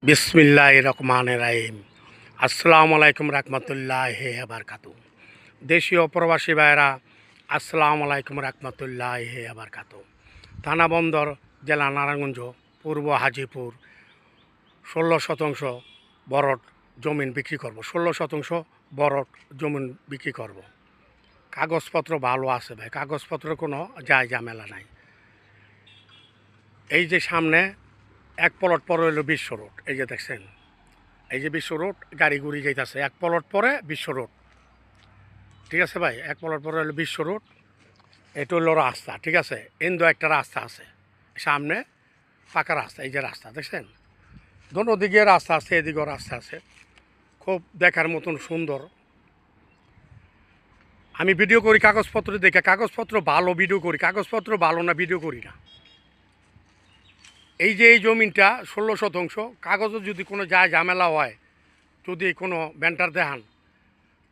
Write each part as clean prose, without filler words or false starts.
বিসমিল্লাহির রহমানির রহিম। আসসালামু আলাইকুম রহমতুল্লাহি ওয়া বারাকাতুহু। দেশীয় প্রবাসী ভাইয়েরা, আসসালামু আলাইকুম রহমতুল্লাহি ওয়া বারাকাতুহু। থানা বন্দর, জেলা নারায়ণগঞ্জ, পূর্ব হাজিপুর 16 শতাংশ বরট জমিন বিক্রি করব। 16 শতাংশ বরট জমিন বিক্রি করব। কাগজপত্র ভালো আছে ভাই, কাগজপত্র কোনো যায় ঝামেলা নাই। এই যে সামনে এক প্লট পরে হইল বিশ্ব রোড, এই যে দেখছেন, এই যে বিশ্ব রোড, গাড়ি গুড়ি যাইতেছে। এক প্লট পরে বিশ্ব রোড, ঠিক আছে ভাই, এক প্লট পরে হলো বিশ্ব রোড। এটা হলো রাস্তা, ঠিক আছে। ইন্দো একটা রাস্তা আছে সামনে, পাকা রাস্তা, এই যে রাস্তা দেখছেন, দোনো দিকে রাস্তা আছে, এদিকেও রাস্তা আছে, খুব দেখার মতন সুন্দর। আমি ভিডিও করি কাগজপত্র দেখে, কাগজপত্র ভালো ভিডিও করি, কাগজপত্র ভালো না ভিডিও করি না। এই যে এই জমিনটা 16 শতাংশ, কাগজও যদি কোনো যায় ঝামেলা হয়, যদি কোনো ব্যান্টার দেখান,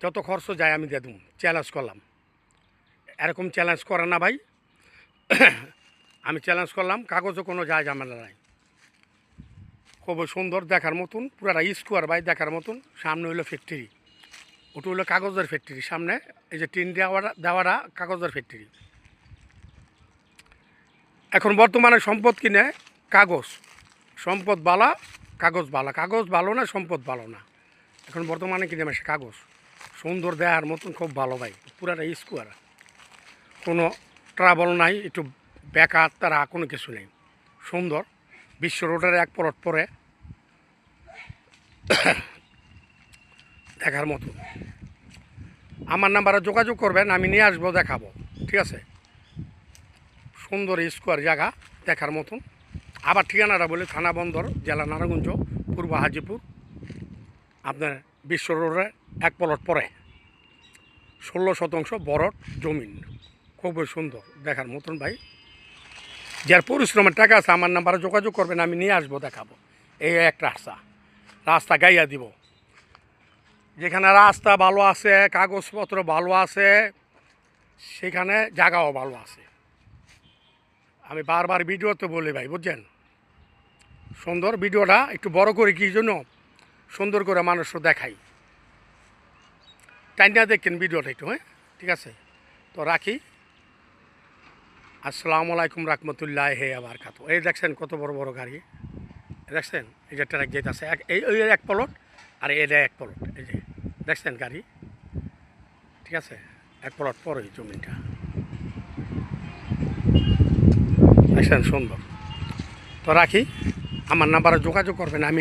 যত খরচ যায় আমি দিয়ে দেবো, চ্যালেঞ্জ করলাম। এরকম চ্যালেঞ্জ করে না ভাই, আমি চ্যালেঞ্জ করলাম, কাগজও কোনো যায় ঝামেলা নাই। খুব সুন্দর দেখার মতন, পুরাটা স্কোয়ার ভাই দেখার মতন। সামনে হইলো ফ্যাক্টরি, ওটা হইলো কাগজের ফ্যাক্টরি। সামনে এই যে টিন দেওয়াটা কাগজের ফ্যাক্টরি। এখন বর্তমানে সম্পদ কিনে কাগজ, সম্পদ বালা, কাগজ বালা, কাগজ ভালো না, সম্পদ ভালো না। এখন বর্তমানে কিনে আসে কাগজ, সুন্দর দেখার মতন, খুব ভালো ভাই, পুরাটা স্কোয়ার, কোনো ট্রাবল নাই, একটু বেকার তারা কোনো কিছু নেই, সুন্দর। বিশ্ব রোডের এক প্লট পরে দেখার মতো। আমার নাম্বারে যোগাযোগ করবেন, আমি নিয়ে আসবো, দেখাবো, ঠিক আছে। সুন্দর স্কোয়ার জায়গা দেখার মতন। আবার ঠিকানাটা বলি, থানা বন্দর, জেলা নারায়ণগঞ্জ, পূর্ব হাজিপুর, আপনার বিশ্ব রোডের এক প্লট পরে 16 শতাংশ বরট জমিন, খুবই সুন্দর দেখার মতন ভাই। যার পরিশ্রমের টাকা আছে আমার নাম্বারে যোগাযোগ করবেন, আমি নিয়ে আসবো, দেখাবো। এই একটা রাস্তা গাইয়া দিব। যেখানে রাস্তা ভালো আছে, কাগজপত্র ভালো আছে, সেখানে জায়গাও ভালো আছে। আমি বারবার ভিডিওতে বলি ভাই, বুঝছেন। সুন্দর ভিডিওটা একটু বড় করে, কি জন্য সুন্দর করে মানুষও দেখাই, টাইনা দেখেন ভিডিওটা একটু, হ্যাঁ, ঠিক আছে। তো রাখি। আসসালামু আলাইকুম রহমতুল্লাহি ওয়া বারাকাতুহু। এই দেখছেন কত বড় বড় গাড়ি, দেখছেন, এই যে ট্রাক যেতেছে, এই ওই এক প্লট, আর এটা এক প্লট, এই যে দেখছেন গাড়ি, ঠিক আছে। এক প্লট পরে জমিনটা দেখছেন, সুন্দর। তো রাখি, আমার নাম্বারে যোগাযোগ করবেন, আমি